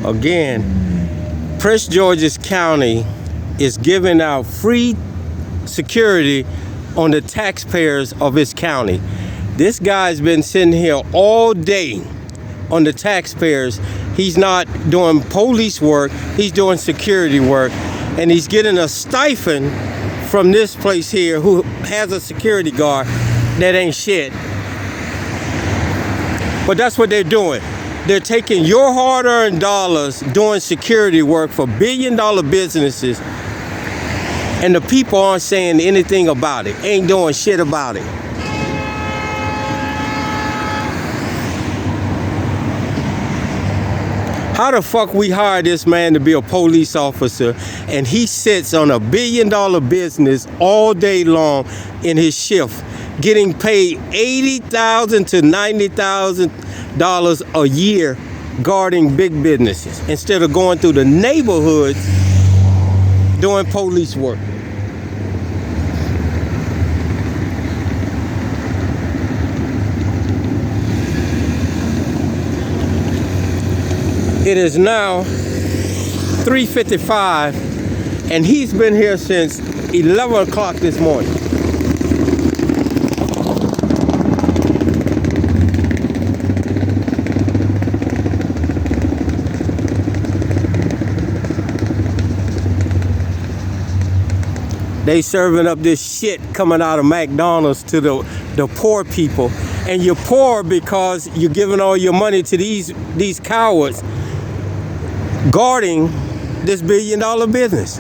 Again, Prince George's County is giving out free security on the taxpayers of his county. This guy's been sitting here all day on the taxpayers. He's not doing police work, he's doing security work, and he's getting a stipend from this place here who has a security guard that ain't shit. But that's what they're doing. They're taking your hard-earned dollars doing security work for billion-dollar businesses, and the people aren't saying anything about it, ain't doing shit about it. How the fuck we hire this man to be a police officer and he sits on a billion-dollar business all day long in his shift, getting paid $80,000 to $90,000 a year guarding big businesses instead of going through the neighborhoods doing police work? It is now 3:55 and he's been here since 11 o'clock this morning. They serving up this shit coming out of McDonald's to the poor people. And you're poor because you're giving all your money to these cowards guarding this billion-dollar business.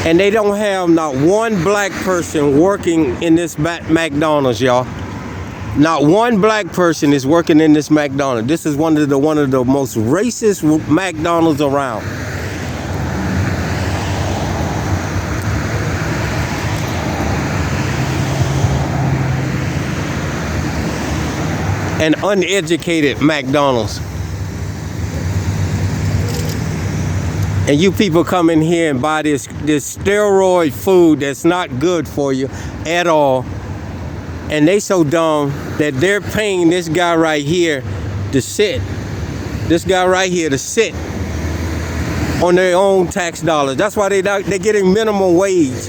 And they don't have not one black person working in this McDonald's, y'all. Not one black person is working in this McDonald's. This is one of the most racist McDonald's around. An uneducated McDonald's. And you people come in here and buy this steroid food that's not good for you at all. And they so dumb that they're paying this guy right here to sit. This guy right here to sit on their own tax dollars. That's why they're getting minimum wage.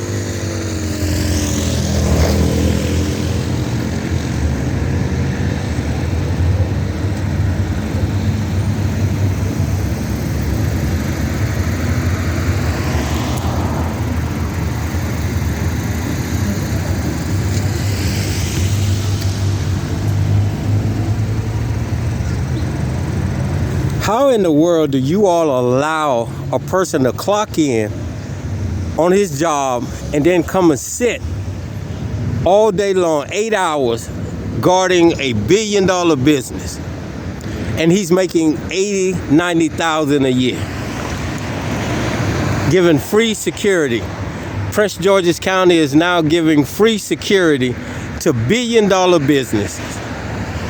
How in the world do you all allow a person to clock in on his job and then come and sit all day long, 8 hours, guarding a billion-dollar business? And he's making $80,000, $90,000 a year. Giving free security. Prince George's County is now giving free security to billion-dollar businesses.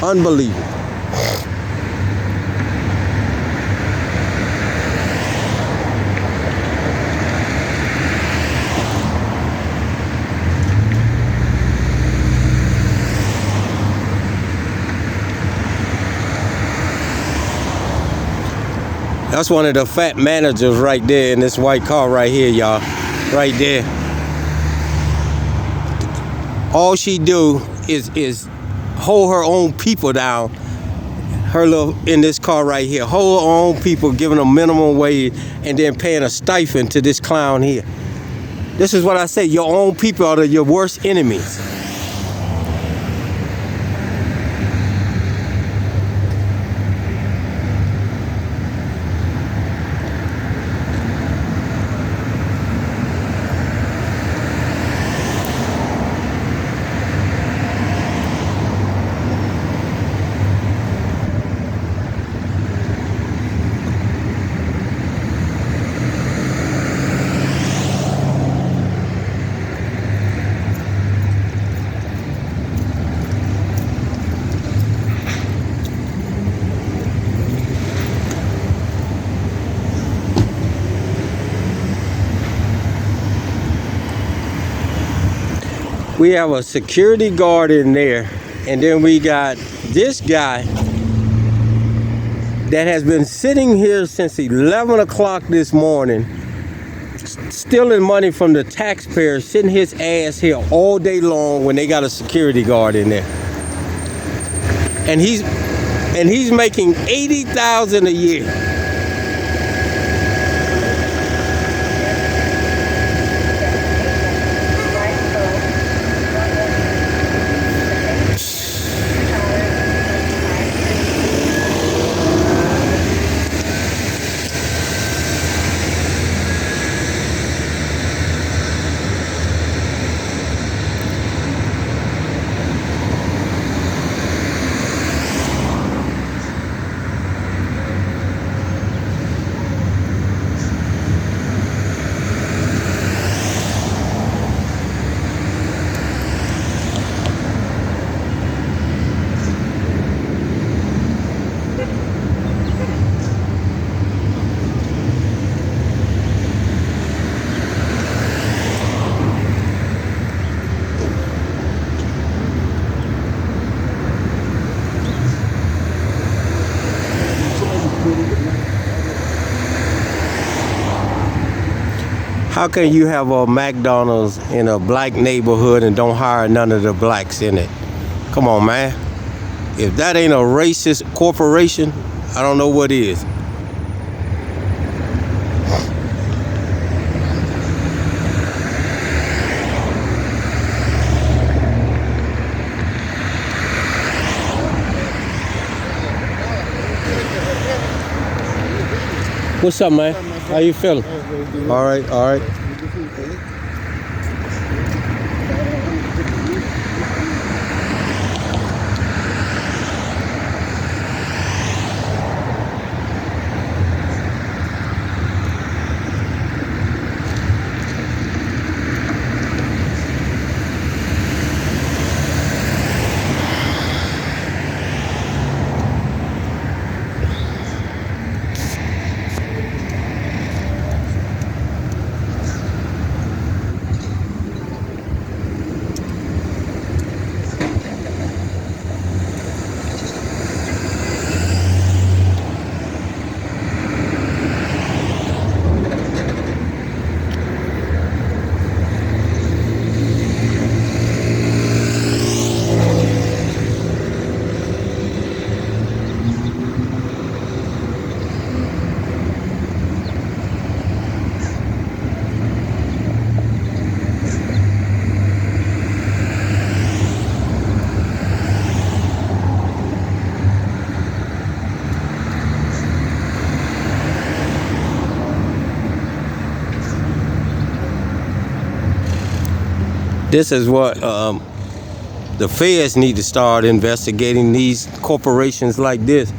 Unbelievable. That's one of the fat managers right there in this white car right here, y'all. Right there. All she do is hold her own people down. Her little in this car right here. Hold her own people, giving them minimum wage and then paying a stipend to this clown here. This is what I say. Your own people are your worst enemies. We have a security guard in there, and then we got this guy that has been sitting here since 11 o'clock this morning, stealing money from the taxpayers, sitting his ass here all day long when they got a security guard in there. And he's making $80,000 a year. How can you have a McDonald's in a black neighborhood and don't hire none of the blacks in it? Come on, man. If that ain't a racist corporation, I don't know what is. What's up, man? How you feeling? All right, all right. This is what the feds need to start investigating, these corporations like this,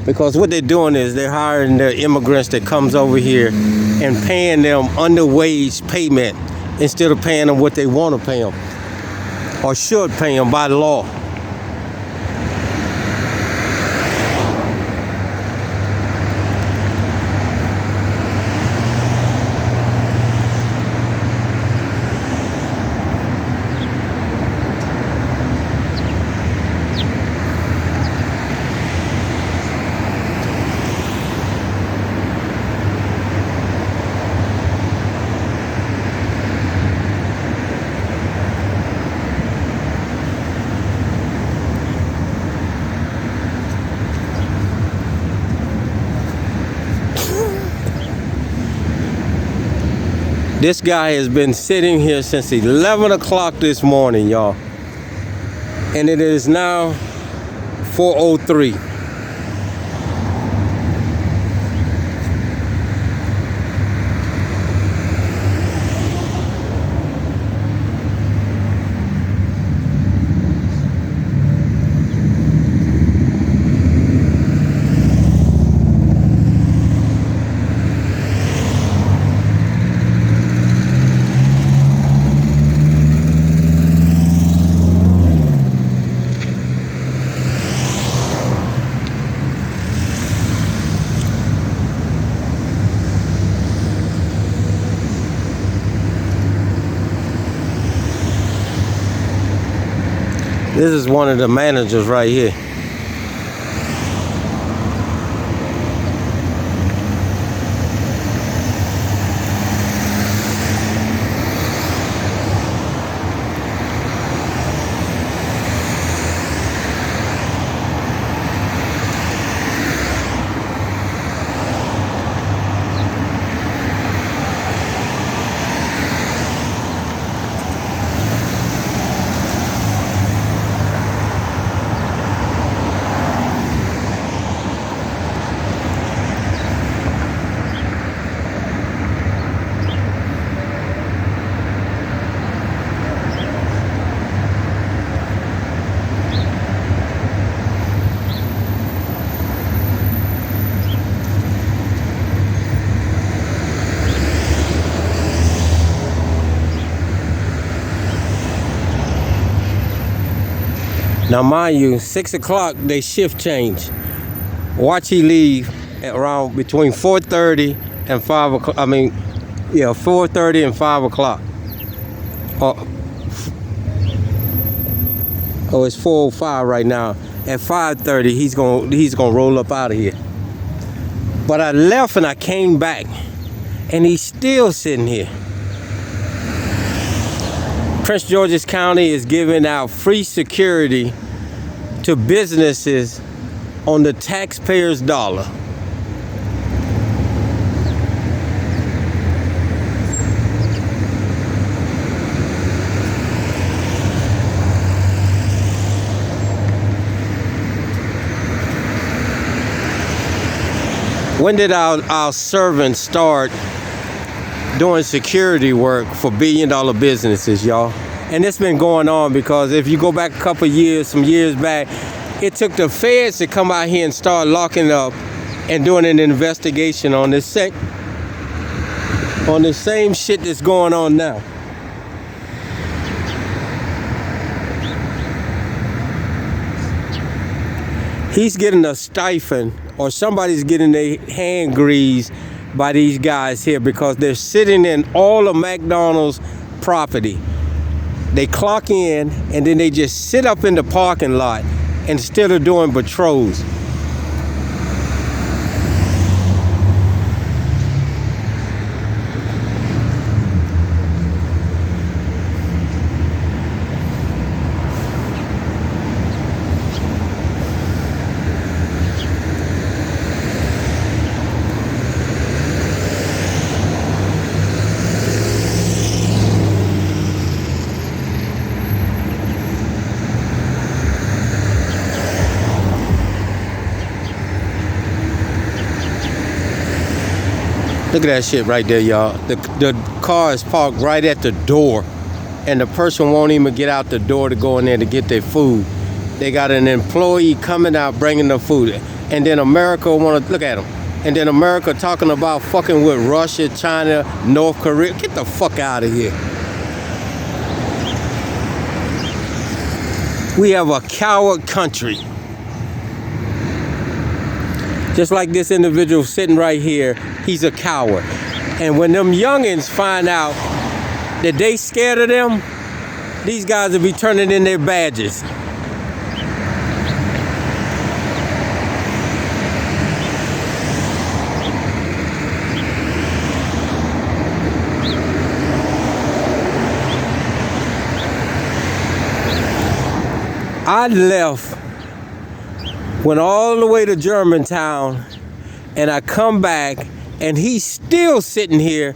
because what they're doing is they're hiring their immigrants that comes over here and paying them underwage payment instead of paying them what they want to pay them or should pay them by law. This guy has been sitting here since 11 o'clock this morning, y'all. And it is now 4:03. This is one of the managers right here. Now, mind you, 6 o'clock, they shift change. Watch he leave at around between 4:30 and 5 o'clock. 4:30 and 5 o'clock. Oh, it's 4:05 right now. At 5:30, he's gonna roll up out of here. But I left and I came back, and he's still sitting here. Prince George's County is giving out free security to businesses on the taxpayers' dollar. When did our servants start doing security work for billion-dollar businesses, y'all? And it's been going on because if you go back a couple years, some years back, it took the feds to come out here and start locking up and doing an investigation on this same shit that's going on now. He's getting a stipend, or somebody's getting their hand greased by these guys here because they're sitting in all of McDonald's property. They clock in and then they just sit up in the parking lot instead of doing patrols. Look at that shit right there, y'all. The car is parked right at the door, and the person won't even get out the door to go in there to get their food. They got an employee coming out bringing the food, and then America want to look at them. And then America talking about fucking with Russia, China, North Korea. Get the fuck out of here. We have a coward country. Just like this individual sitting right here, he's a coward. And when them youngins find out that they scared of them, these guys will be turning in their badges. I left, went all the way to Germantown, and I come back, and he's still sitting here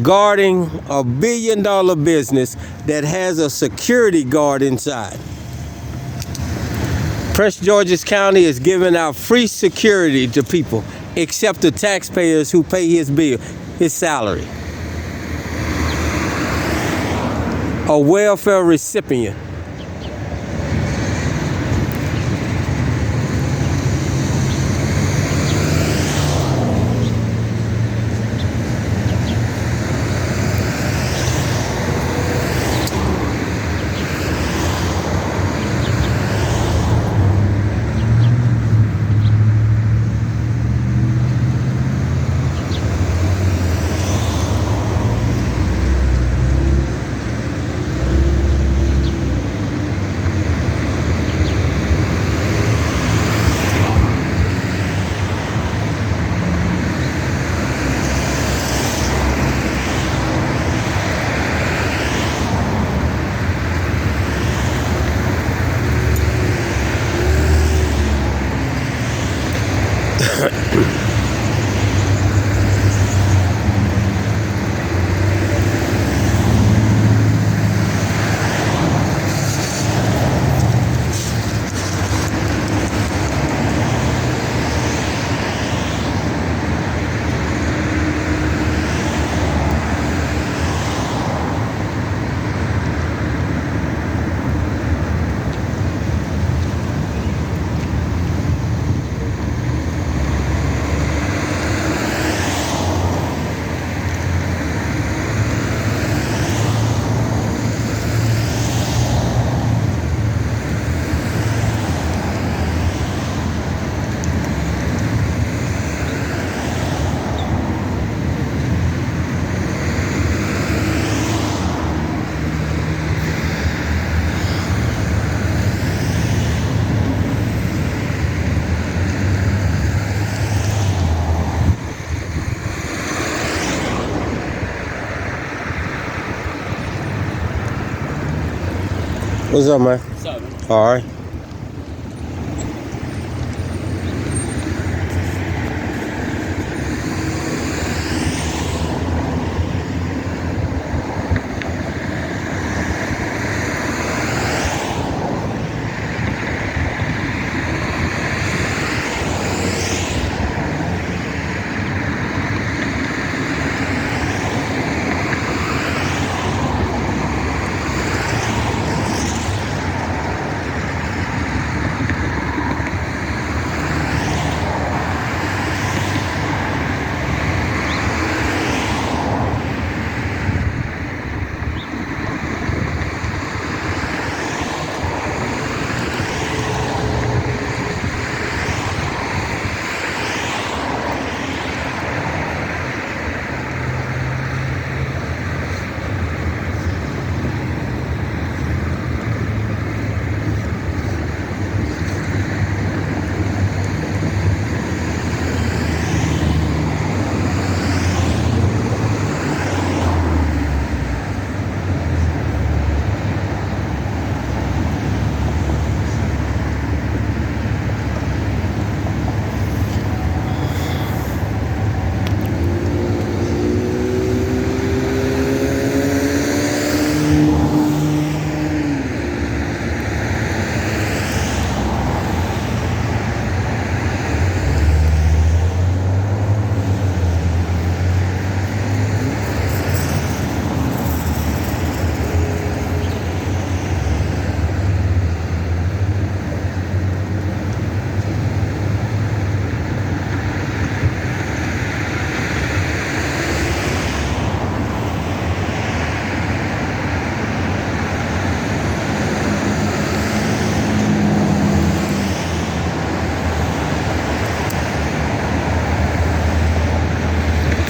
guarding a $1 billion business that has a security guard inside. Prince George's County is giving out free security to people, except the taxpayers who pay his bill, his salary. A welfare recipient. What's up, man? What's up, man? All right.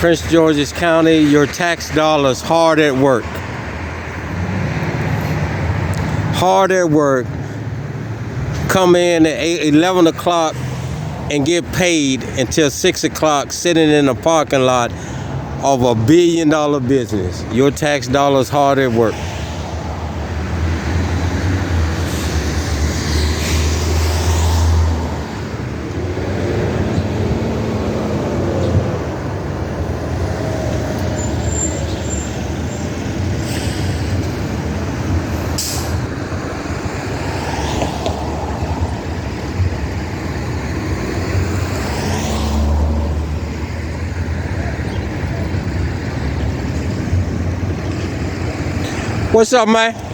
Prince George's County, your tax dollars hard at work. Hard at work. Come in at 11 o'clock and get paid until 6 o'clock sitting in the parking lot of a $1 billion business. Your tax dollars hard at work. What's up, man?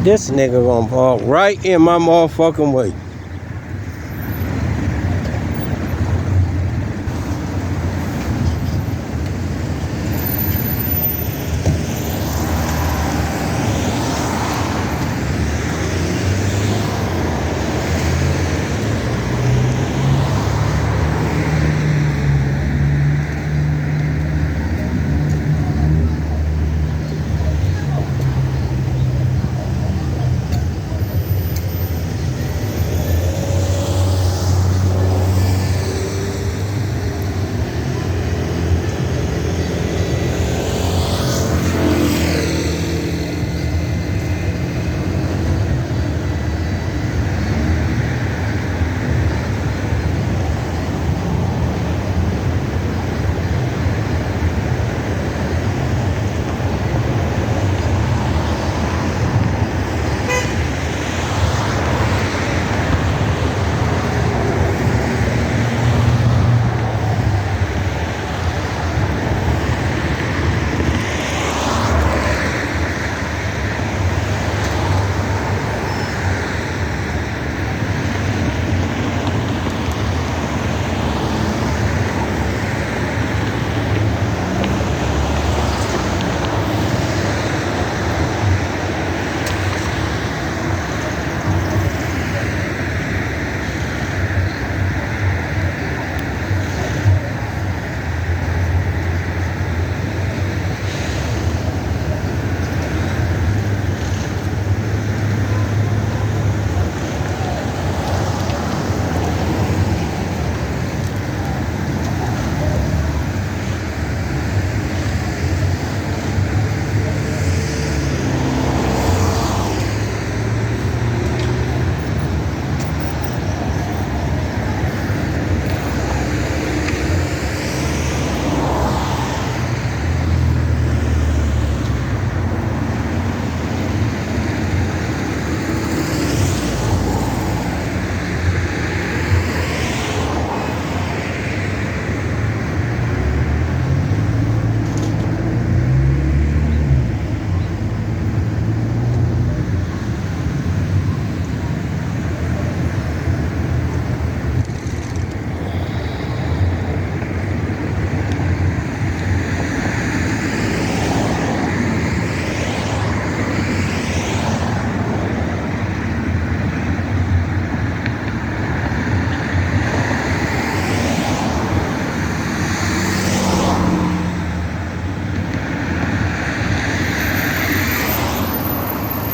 This nigga gonna park right in my motherfucking way.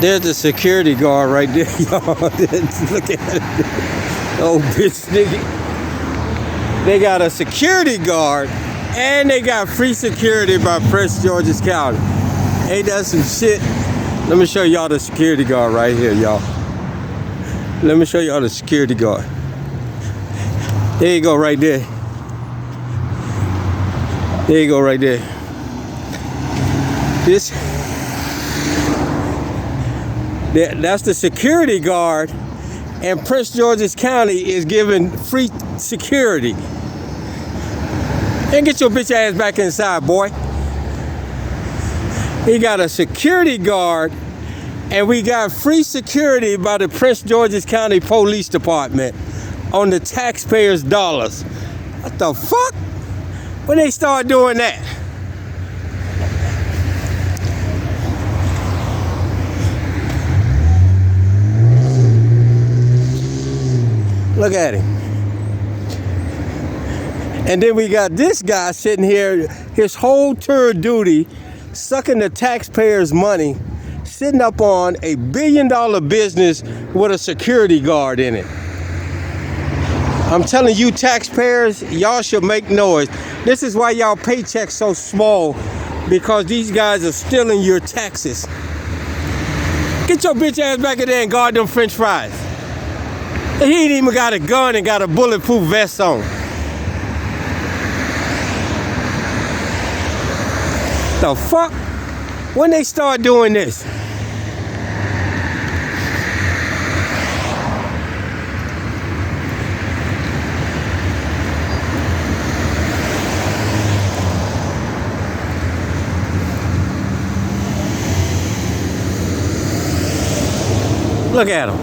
There's the security guard right there, y'all. Look at it. Oh, bitch nigga. They got a security guard and they got free security by Prince George's County. Ain't that some shit? Let me show y'all the security guard right here, y'all. Let me show y'all the security guard. There you go, right there. There you go, right there. That's the security guard, and Prince George's County is giving free security. And get your bitch ass back inside, boy. He got a security guard, and we got free security by the Prince George's County Police Department on the taxpayers' dollars. What the fuck? When they start doing that? Look at him. And then we got this guy sitting here, his whole tour of duty, sucking the taxpayers' money, sitting up on a $1 billion business with a security guard in it. I'm telling you, taxpayers, y'all should make noise. This is why y'all paychecks so small, because these guys are stealing your taxes. Get your bitch ass back in there and guard them French fries. And he ain't even got a gun and got a bulletproof vest on. The fuck? When they start doing this? Look at him.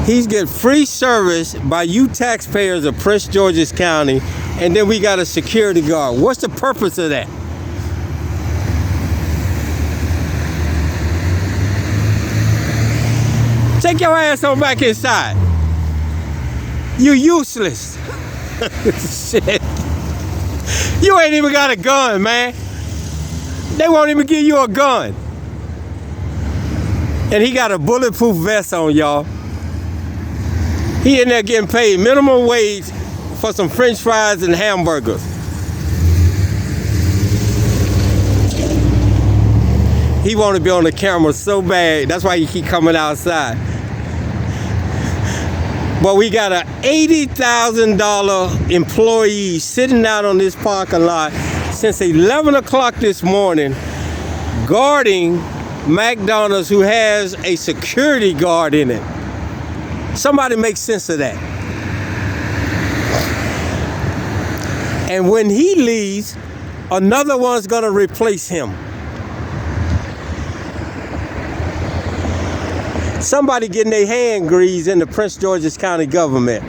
He's getting free service by you taxpayers of Prince George's County, and then we got a security guard. What's the purpose of that? Take your ass on back inside. You useless. Shit. You ain't even got a gun, man. They won't even give you a gun. And he got a bulletproof vest on, y'all. He in there getting paid minimum wage for some French fries and hamburgers. He want to be on the camera so bad. That's why he keep coming outside. But we got an $80,000 employee sitting out on this parking lot since 11 o'clock this morning, guarding McDonald's, who has a security guard in it. Somebody make sense of that. And when he leaves, another one's gonna replace him. Somebody getting their hand greased in the Prince George's County government.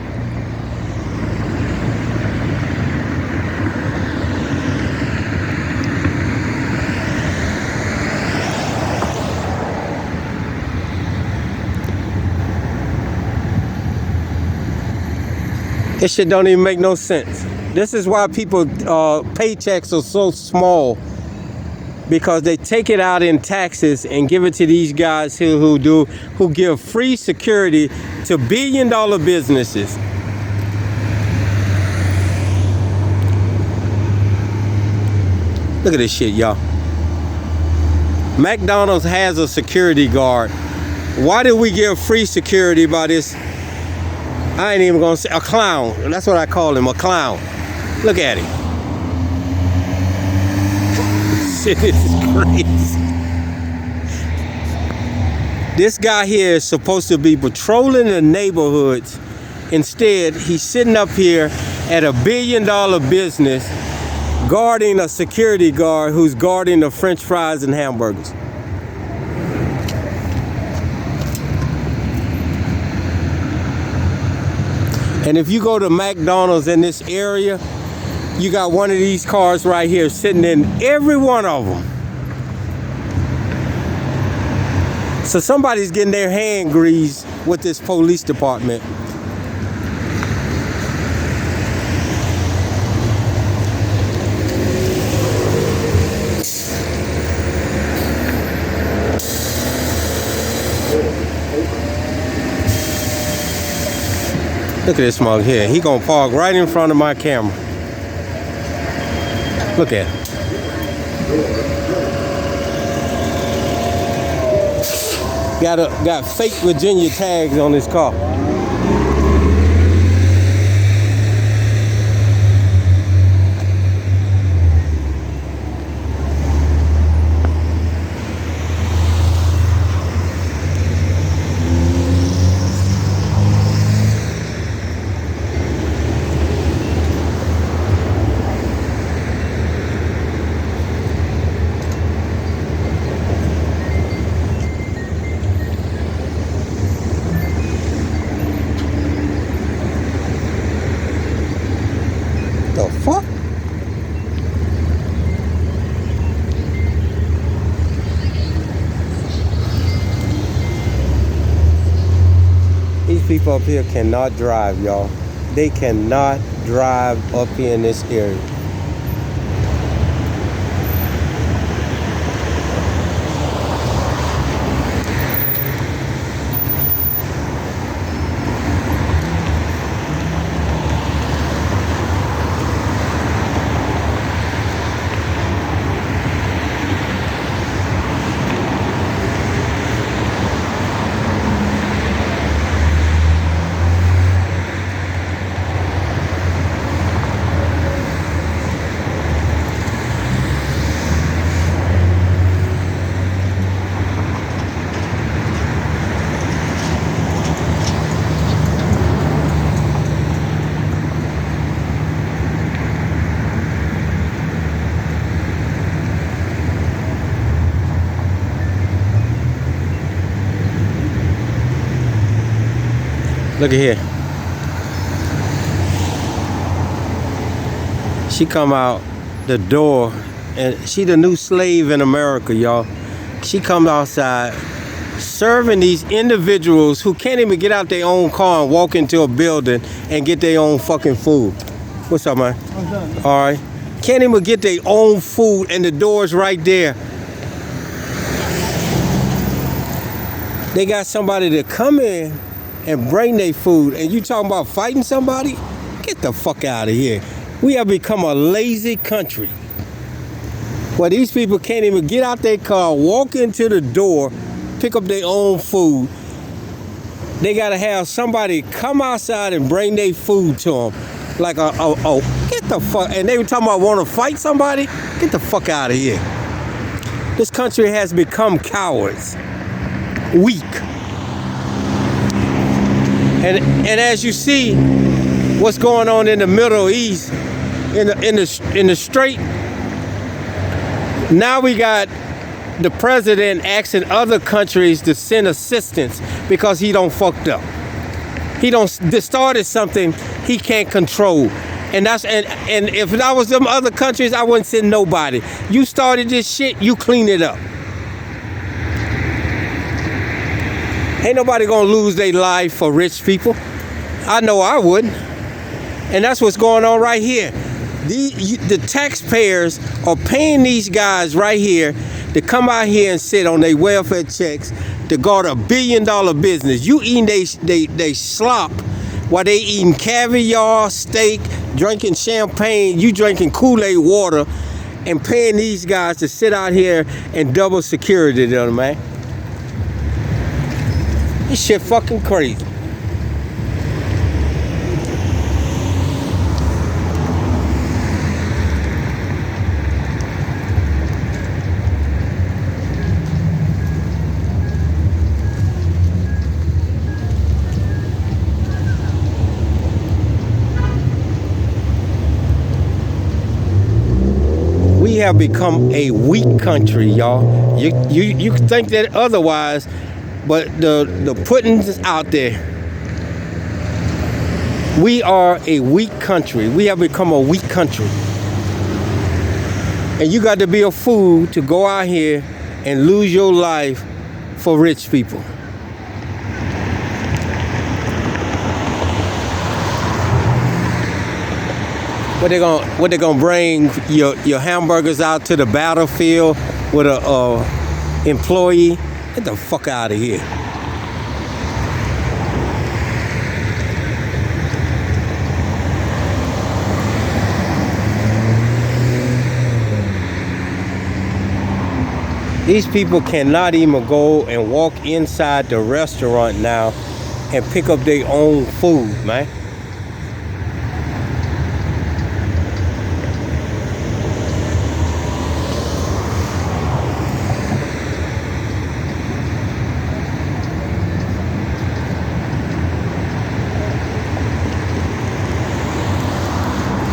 This shit don't even make no sense. This is why people paychecks are so small, because they take it out in taxes and give it to these guys who give free security to billion-dollar businesses. Look at this shit, y'all. McDonald's has a security guard. Why did we give free security by this? I ain't even gonna say a clown. That's what I call him, a clown. Look at him. Shit is crazy. This guy here is supposed to be patrolling the neighborhoods. Instead, he's sitting up here at a billion-dollar business, guarding a security guard who's guarding the French fries and hamburgers. And if you go to McDonald's in this area, you got one of these cars right here sitting in every one of them. So somebody's getting their hand greased with this police department. Look at this mug here. He gonna park right in front of my camera. Look at him. Got fake Virginia tags on his car. The fuck? These people up here cannot drive, y'all. They cannot drive up here in this area. Look at here. She come out the door, and she the new slave in America, y'all. She come outside serving these individuals who can't even get out their own car and walk into a building and get their own fucking food. What's up, man? What's up? All right. Can't even get their own food, and the door's right there. They got somebody to come in and bring their food, and you talking about fighting somebody? Get the fuck out of here. We have become a lazy country where these people can't even get out their car, walk into the door, pick up their own food. They gotta have somebody come outside and bring their food to them. Like get the fuck, and they were talking about want to fight somebody? Get the fuck out of here. This country has become cowards, weak. And as you see what's going on in the Middle East, in the Strait, now we got the president asking other countries to send assistance because he don't fucked up. He don't started something he can't control. And if I was them other countries, I wouldn't send nobody. You started this shit, you clean it up. Ain't nobody gonna lose their life for rich people. I know I wouldn't. And that's what's going on right here. The taxpayers are paying these guys right here to come out here and sit on their welfare checks to guard $1 billion business. You eating they slop while they eating caviar, steak, drinking champagne, you drinking Kool-Aid water, and paying these guys to sit out here and double security to them, man. This shit fucking crazy. We have become a weak country, y'all. You think that otherwise, but the pudding's out there. We are a weak country. We have become a weak country. And you got to be a fool to go out here and lose your life for rich people. What they gonna bring your hamburgers out to the battlefield with a employee? Get the fuck out of here. These people cannot even go and walk inside the restaurant now and pick up their own food, man.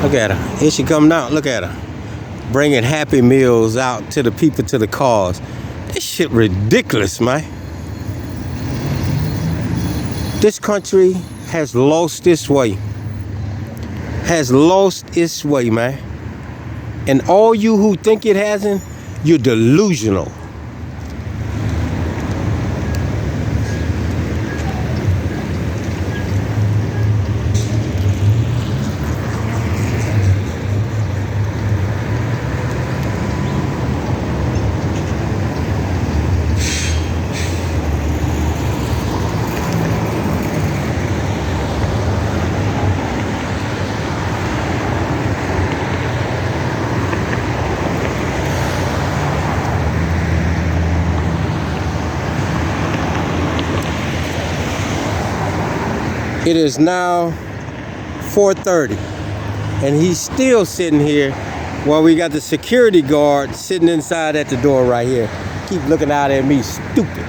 Look at her. Here she come now. Look at her. Bringing Happy Meals out to the people to the cars. This shit ridiculous, man. This country has lost its way. Has lost its way, man. And all you who think it hasn't, you're delusional. It is now 4:30, and he's still sitting here while we got the security guard sitting inside at the door right here. Keep looking out at me, stupid.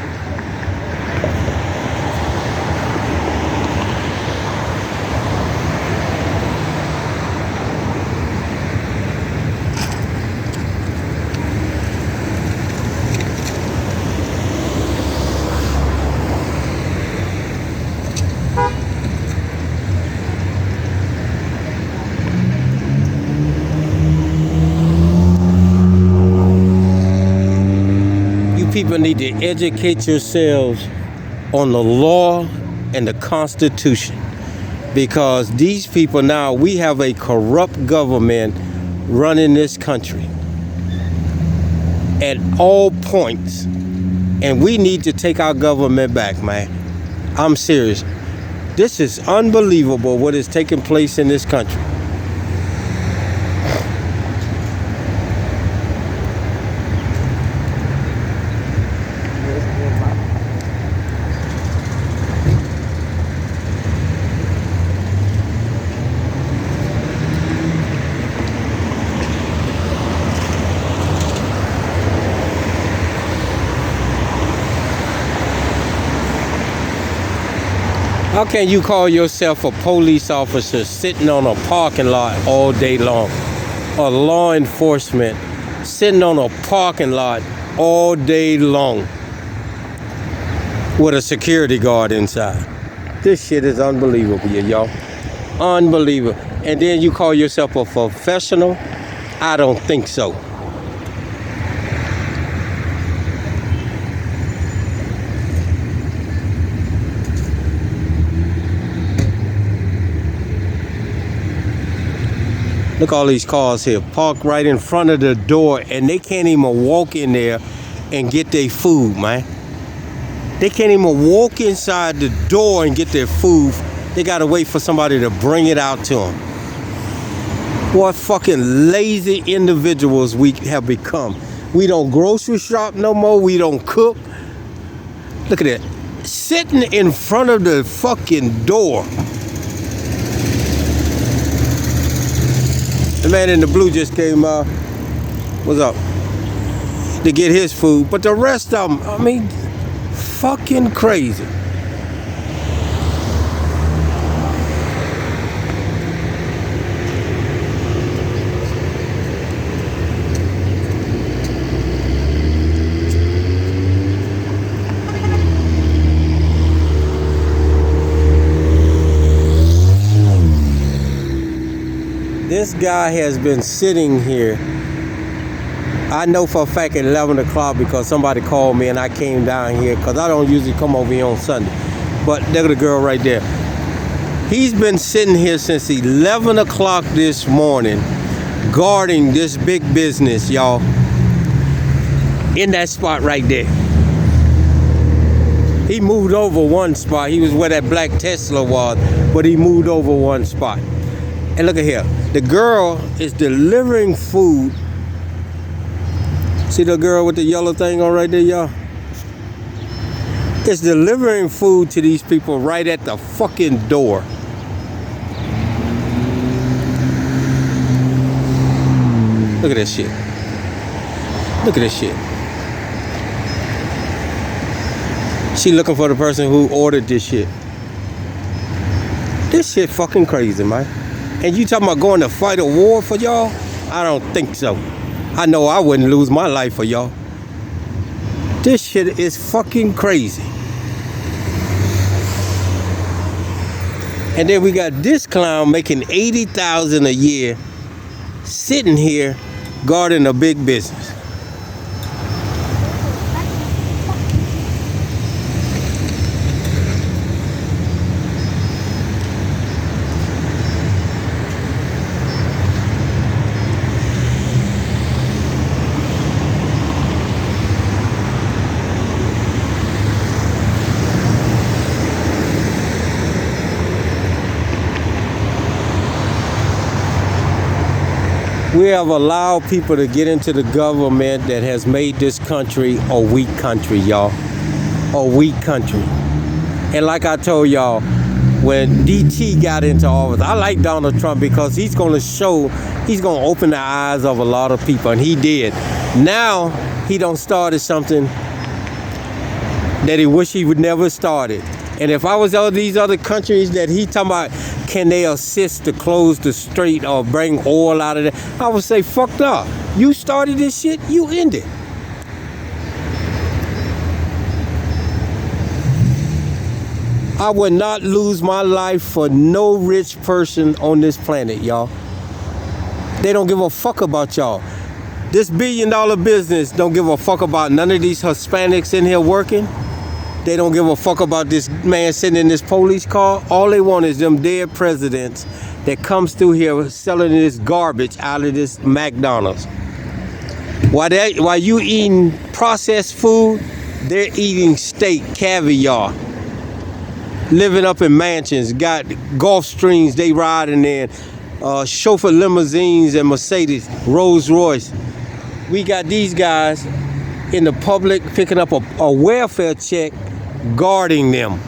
people need to educate yourselves on the law and the Constitution, because these people now, we have a corrupt government running this country at all points, and we need to take our government back, man. I'm serious. This is unbelievable what is taking place in this country. How can you call yourself a police officer sitting on a parking lot all day long? Or law enforcement sitting on a parking lot all day long with a security guard inside? This shit is unbelievable, y'all. Unbelievable. And then you call yourself a professional? I don't think so. Look, all these cars here parked right in front of the door, and they can't even walk in there and get their food, man. They can't even walk inside the door and get their food. They gotta wait for somebody to bring it out to them. What fucking lazy individuals we have become. We don't grocery shop no more. We don't cook. Look at that. Sitting in front of the fucking door. The man in the blue just came out. What's up? To get his food. But the rest of them, I mean, fucking crazy. This guy has been sitting here. I know for a fact at 11 o'clock because somebody called me and I came down here because I don't usually come over here on Sunday. But look at the girl right there. He's been sitting here since 11 o'clock this morning guarding this big business, y'all. In that spot right there. He moved over one spot. He was where that black Tesla was, but he moved over one spot. And look at here. The girl is delivering food. See the girl with the yellow thing on right there, y'all? It's delivering food to these people right at the fucking door. Look at this shit. Look at this shit. She looking for the person who ordered this shit. This shit fucking crazy, man. And you talking about going to fight a war for y'all? I don't think so. I know I wouldn't lose my life for y'all. This shit is fucking crazy. And then we got this clown making $80,000 a year, sitting here guarding a big business. We have allowed people to get into the government that has made this country a weak country, y'all. A weak country. And like I told y'all, when DT got into office, I like Donald Trump because he's going to open the eyes of a lot of people, and he did. Now, he done started something that he wish he would never started. And if I was all these other countries that he talking about, can they assist to close the strait or bring oil out of there? I would say, fucked up. You started this shit, you end it. I would not lose my life for no rich person on this planet, y'all. They don't give a fuck about y'all. This billion-dollar business don't give a fuck about none of these Hispanics in here working. They don't give a fuck about this man sitting in this police car. All they want is them dead presidents that comes through here selling this garbage out of this McDonald's. While you eating processed food, they're eating steak, caviar, living up in mansions, got Gulf Streams they riding in, chauffeur limousines and Mercedes, Rolls Royce. We got these guys in the public picking up a welfare check, guarding them.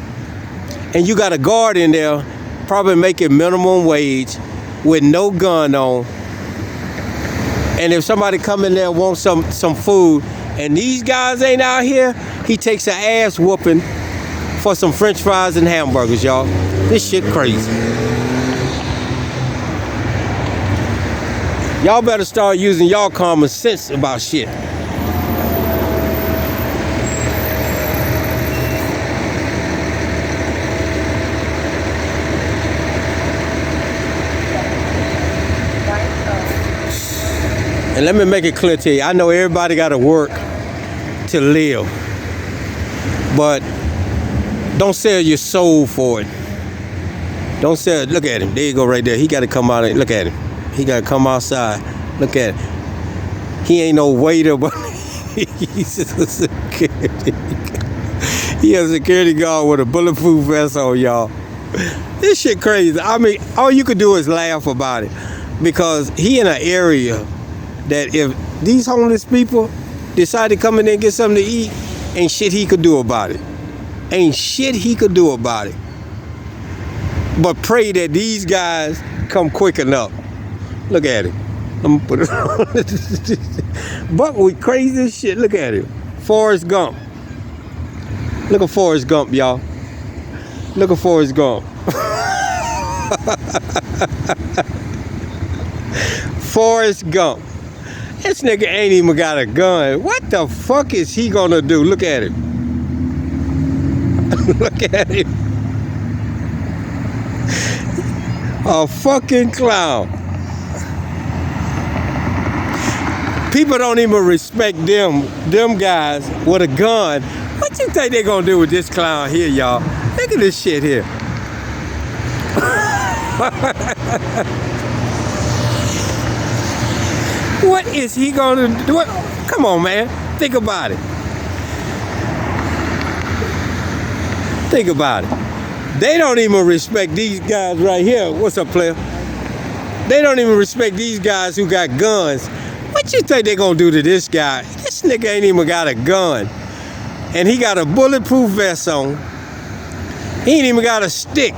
And you got a guard in there probably making minimum wage with no gun on. And if somebody come in there and wants some food and these guys ain't out here, he takes an ass whooping for some french fries and hamburgers, y'all. This shit crazy. Y'all better start using y'all common sense about shit. And let me make it clear to you, I know everybody got to work to live, but don't sell your soul for it. Don't sell it. Look at him. There you go right there. He got to come out and look at him. He got to come outside. Look at him. He ain't no waiter, but he's a security. He a security guard with a bulletproof vest on, y'all. This shit crazy. I mean, all you could do is laugh about it, because he in an area that if these homeless people decide to come in there and get something to eat, ain't shit he could do about it. Ain't shit he could do about it. But pray that these guys come quick enough. Look at him. I'm gonna put it on. But we crazy as shit. Look at him. Forrest Gump. Look at Forrest Gump, y'all. Look at Forrest Gump. Forrest Gump. This nigga ain't even got a gun. What the fuck is he gonna do? Look at him. Look at him. A fucking clown. People don't even respect them guys with a gun. What you think they gonna do with this clown here, y'all? Look at this shit here. What is he gonna do? Come on, man. Think about it. Think about it. They don't even respect these guys right here. What's up, player? They don't even respect these guys who got guns. What you think they gonna do to this guy? This nigga ain't even got a gun. And he got a bulletproof vest on. He ain't even got a stick.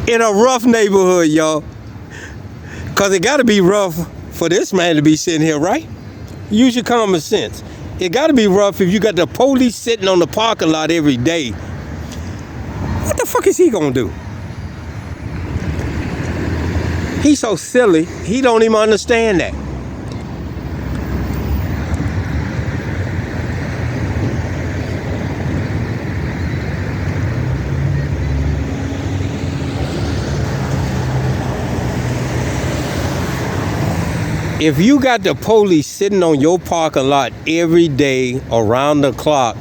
In a rough neighborhood, y'all. Cause it gotta be rough for this man to be sitting here, right? Use your common sense. It gotta be rough if you got the police sitting on the parking lot every day. What the fuck is he gonna do? He's so silly, he don't even understand that. If you got the police sitting on your parking lot every day around the clock,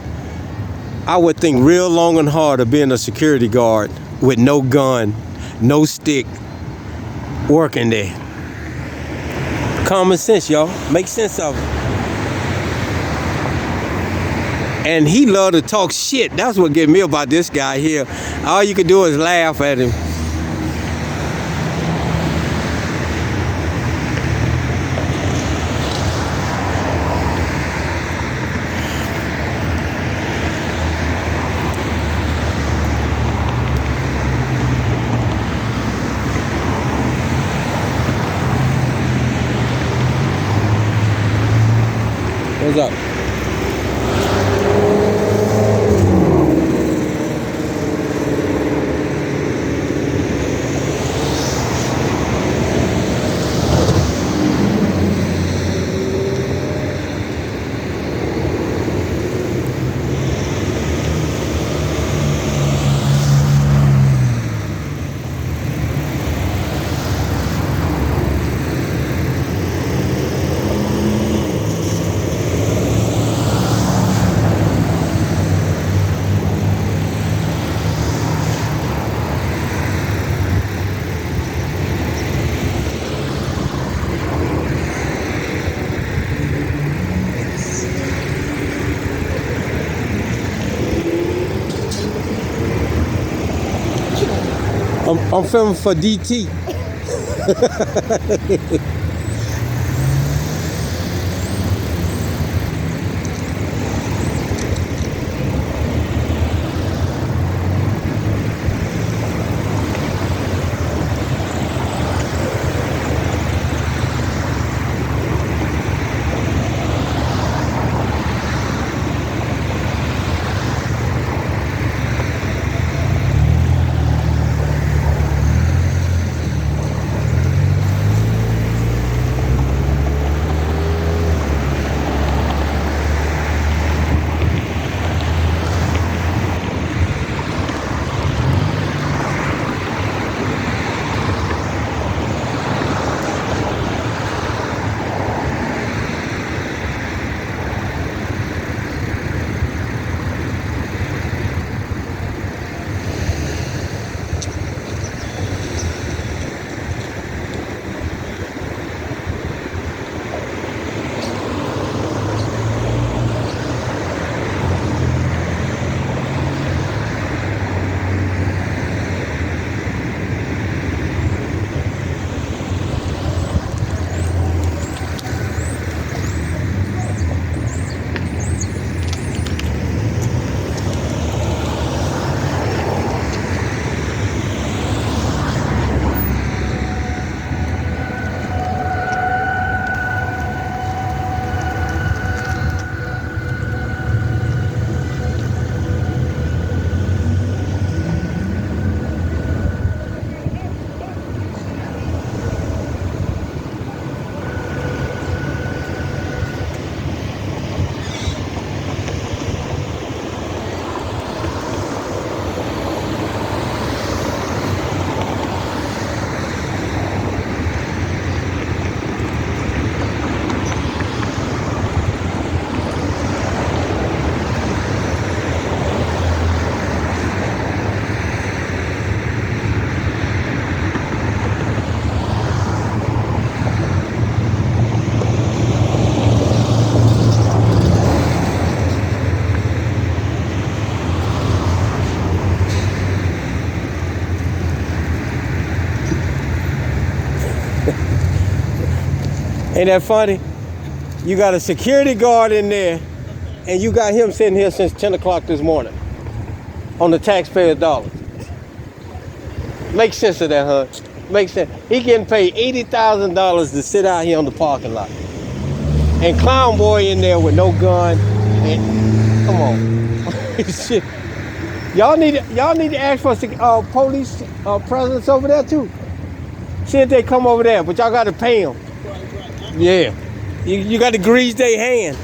I would think real long and hard of being a security guard with no gun, no stick, working there. Common sense, y'all. Make sense of it. And he love to talk shit. That's what get me about this guy here. All you can do is laugh at him. What's up? I'm filming for DT. Ain't that funny? You got a security guard in there, and you got him sitting here since 10 o'clock this morning on the taxpayers' dollars. Makes sense of that, huh? Makes sense. He getting paid $80,000 to sit out here on the parking lot. And Clown Boy in there with no gun. And come on. Shit. Y'all need to ask for police presence over there too. See if they come over there, but y'all got to pay them. Yeah, you got to grease their hand.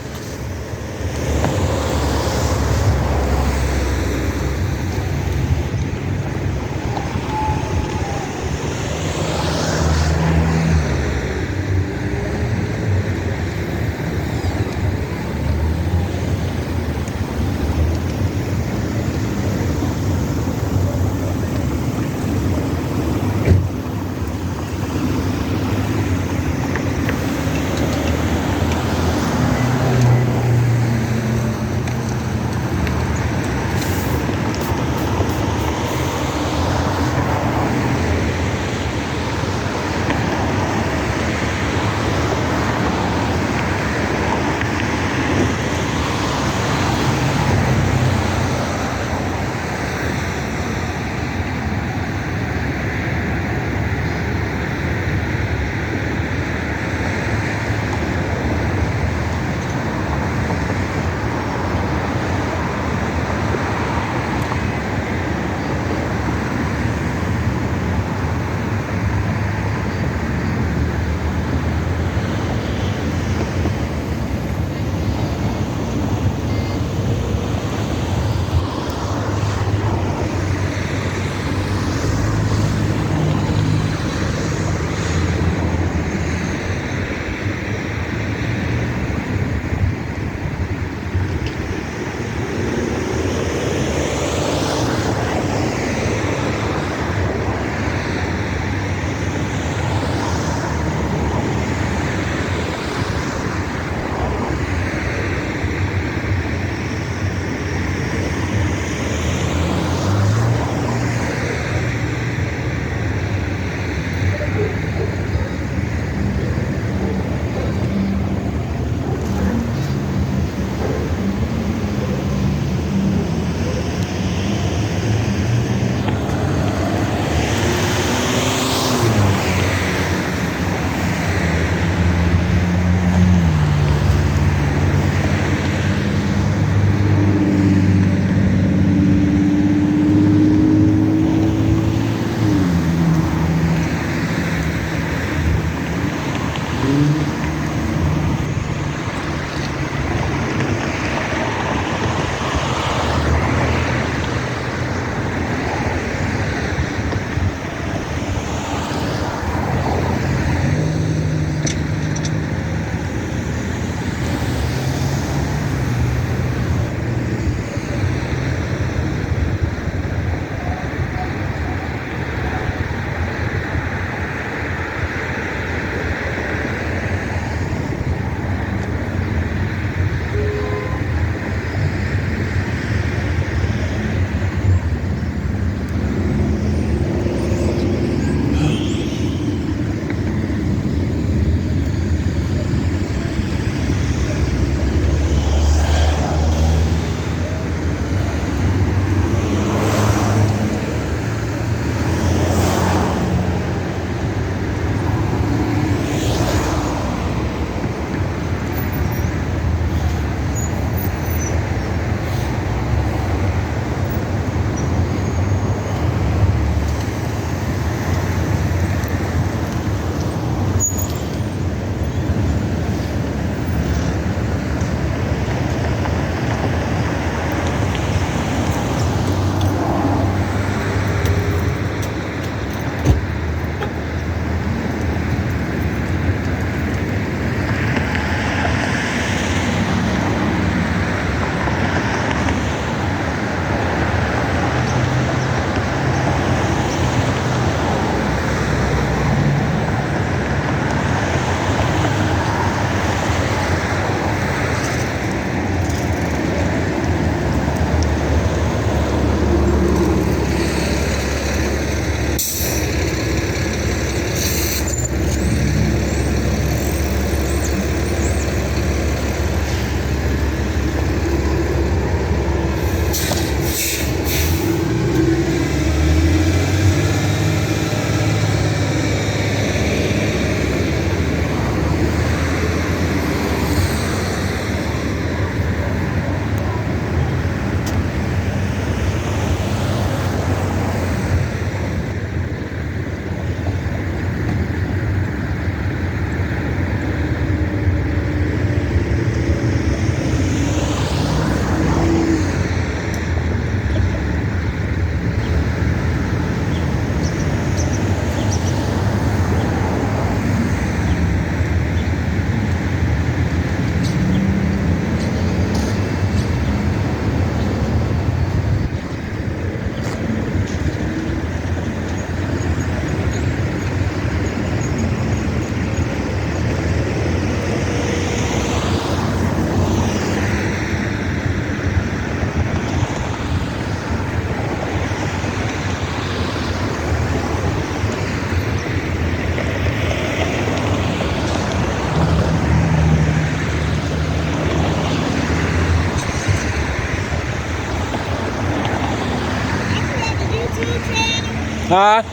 Huh?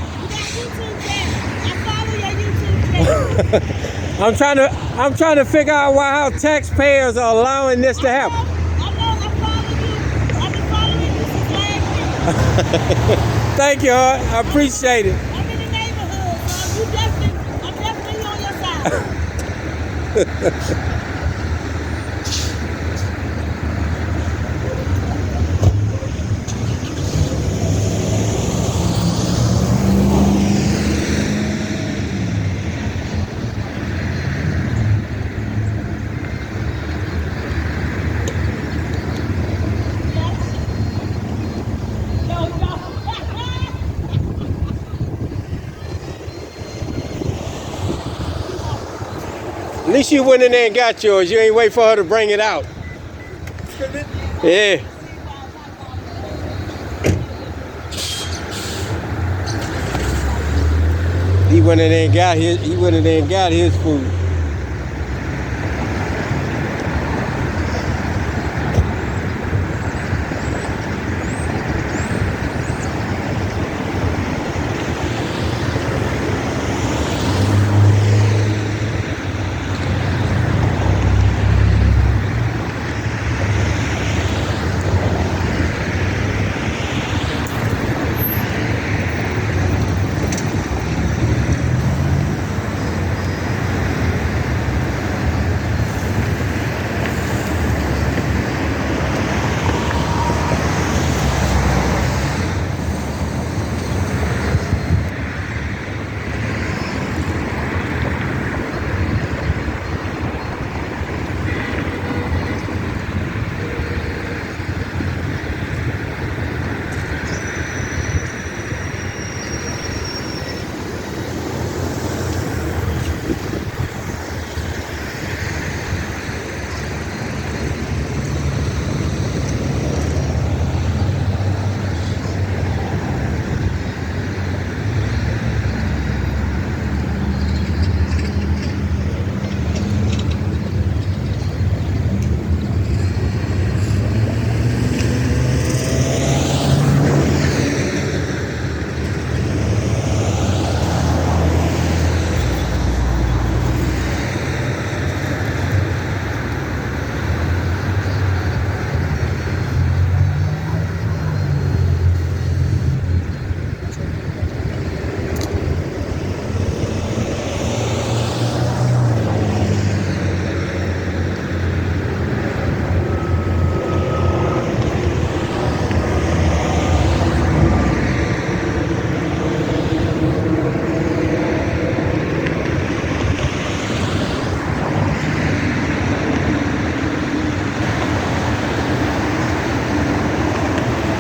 I'm trying to figure out how taxpayers are allowing this to happen. Thank you, Hart. I appreciate it. I'm in the neighborhood, so I'm definitely on your side. At least you went in there and got yours. You ain't wait for her to bring it out. Yeah. He went in there and got his. He went in there and got his food.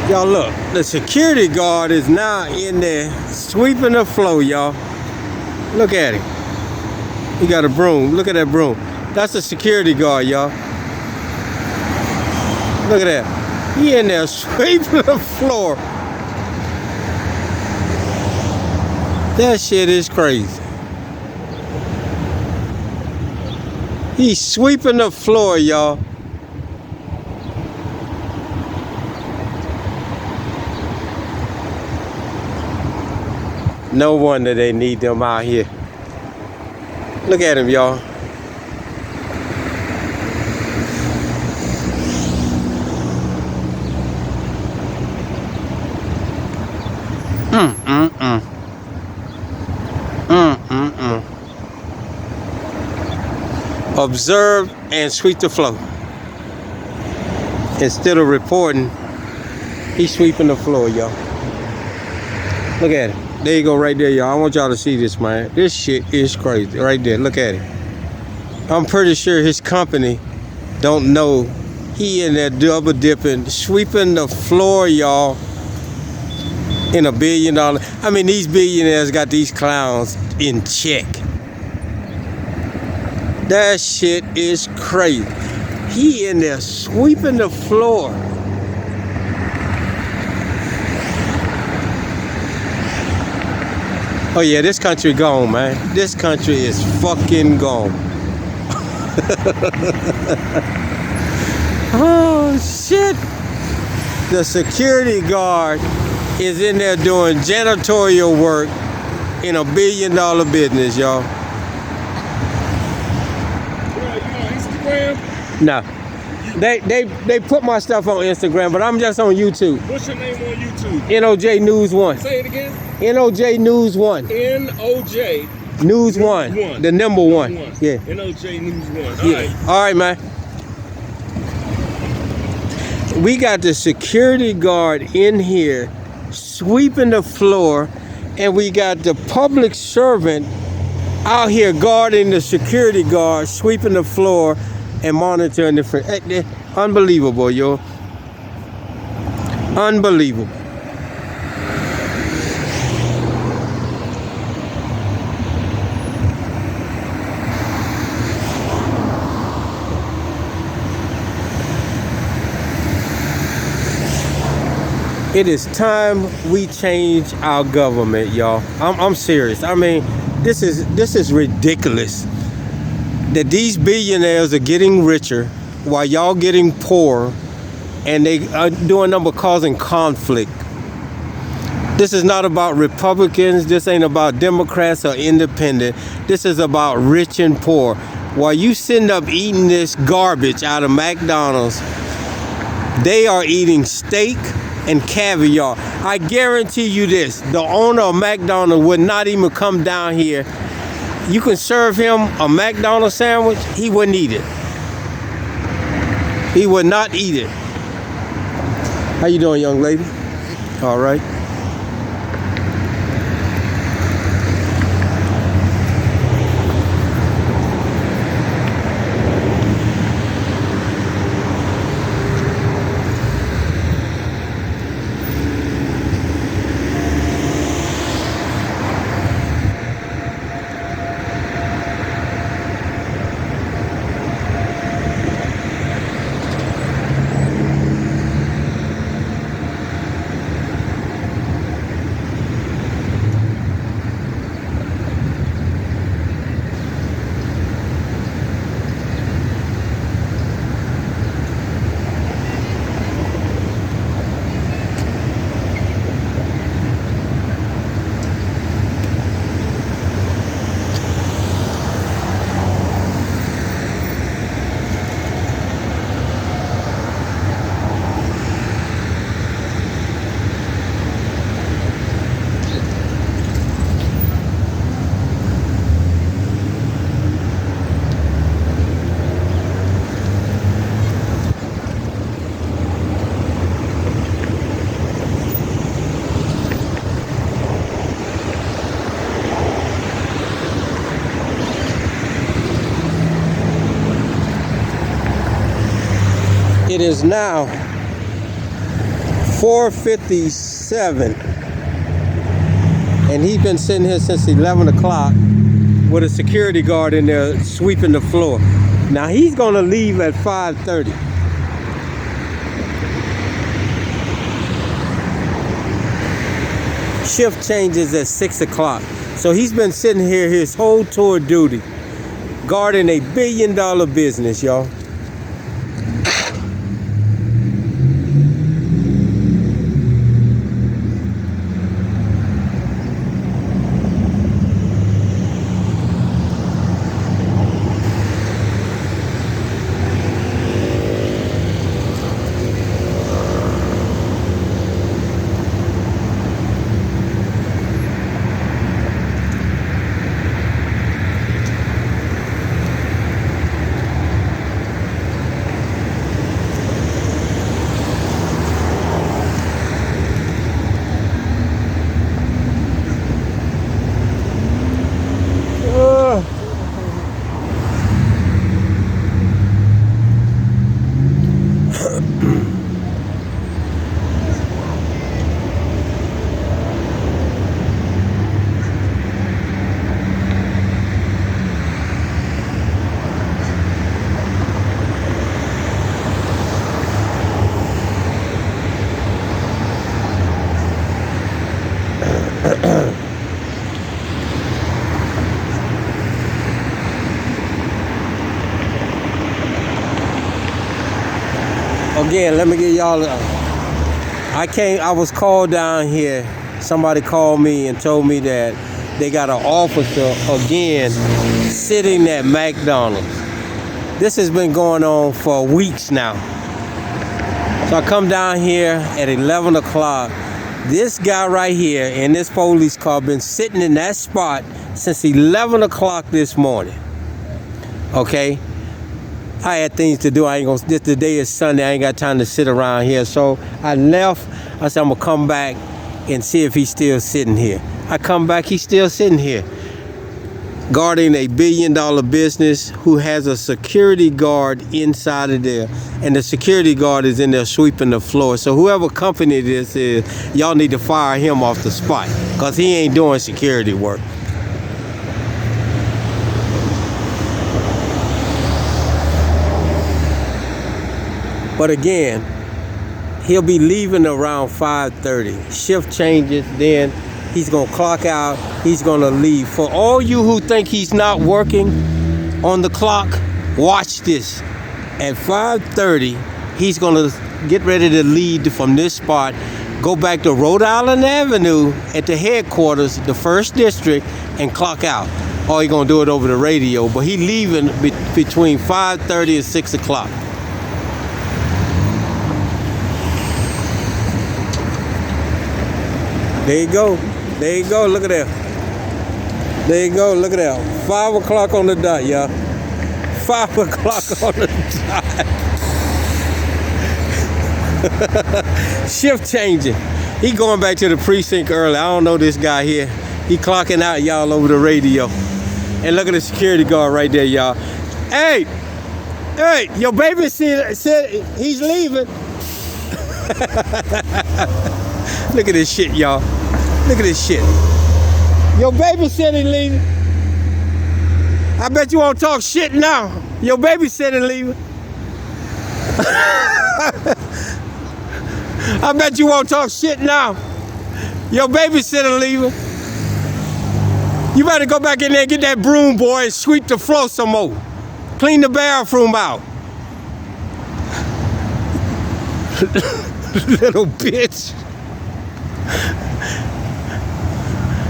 Y'all look, the security guard is now in there sweeping the floor, y'all. Look at him. He got a broom. Look at that broom. That's the security guard, y'all. Look at that. He in there sweeping the floor. That shit is crazy. He's sweeping the floor, y'all. No wonder they need them out here. Look at him, y'all. Observe and sweep the floor. Instead of reporting, he's sweeping the floor, y'all. Look at it. There you go, right there, y'all. I want y'all to see this, man. This shit is crazy. Right there, look at it. I'm pretty sure his company don't know he in there double dipping, sweeping the floor, y'all, in $1 billion. I mean, these billionaires got these clowns in check. That shit is crazy. He in there sweeping the floor. Oh yeah, this country gone, man. This country is fucking gone. Oh shit. The security guard is in there doing janitorial work in a $1 billion business, y'all. Bro, you on Instagram? No. They put my stuff on Instagram, but I'm just on YouTube. What's your name on YouTube? N.O.J. News 1. Say it again. N.O.J. News 1. N.O.J. News 1. The number one. Yeah. N.O.J. News 1. All Yeah. right. All right, man. We got the security guard in here sweeping the floor, and we got the public servant out here guarding the security guard, sweeping the floor and monitoring the front. Unbelievable, yo. Unbelievable. It is time we change our government, y'all. I'm serious. I mean, this is ridiculous that these billionaires are getting richer while y'all getting poorer, and they are doing nothing but causing conflict. This is not about Republicans. This ain't about Democrats or independent. This is about rich and poor. While you sitting up eating this garbage out of McDonald's, they are eating steak and caviar. I guarantee you this, the owner of McDonald's would not even come down here. You can serve him a McDonald's sandwich, he wouldn't eat it. He would not eat it. How you doing, young lady? All right. It is now 4:57, and he's been sitting here since 11 o'clock with a security guard in there sweeping the floor. Now he's gonna leave at 5:30. Shift changes at 6 o'clock. So he's been sitting here his whole tour of duty, guarding a $1 billion business, y'all. Again, let me give y'all I was called down here. Somebody called me and told me that they got an officer again sitting at McDonald's. This has been going on for weeks now. So I come down here at 11 o'clock. This guy right here in this police car been sitting in that spot since 11 o'clock this morning. Okay? I had things to do. Today is Sunday. I ain't got time to sit around here. So I left. I said, I'm going to come back and see if he's still sitting here. I come back, he's still sitting here. Guarding a $1 billion business who has a security guard inside of there. And the security guard is in there sweeping the floor. So whoever company this is, y'all need to fire him off the spot. Because he ain't doing security work. But again, he'll be leaving around 5:30. Shift changes, then he's gonna clock out, he's gonna leave. For all you who think he's not working on the clock, watch this. At 5:30, he's gonna get ready to leave from this spot, go back to Rhode Island Avenue at the headquarters, the 1st District, and clock out. Or he's gonna do it over the radio, but he leaving between 5:30 and 6 o'clock. There you go. There you go. Look at that. There you go. Look at that. 5 o'clock on the dot, y'all. 5 o'clock on the dot. Shift changing. He going back to the precinct early. I don't know this guy here. He clocking out, y'all, over the radio. And look at the security guard right there, y'all. Hey, your baby said he's leaving. Look at this shit, y'all. Look at this shit. Your baby said he leaving. I bet you won't talk shit now. Your baby said he leaving. I bet you won't talk shit now. Your baby said he leaving. You better go back in there and get that broom, boy, and sweep the floor some more. Clean the bathroom out. Little bitch.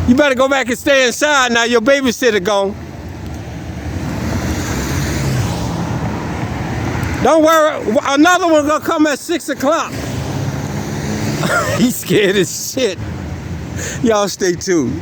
You better go back and stay inside now. Your babysitter gone. Don't worry, another one gonna come at 6 o'clock. He's scared as shit. Y'all stay tuned.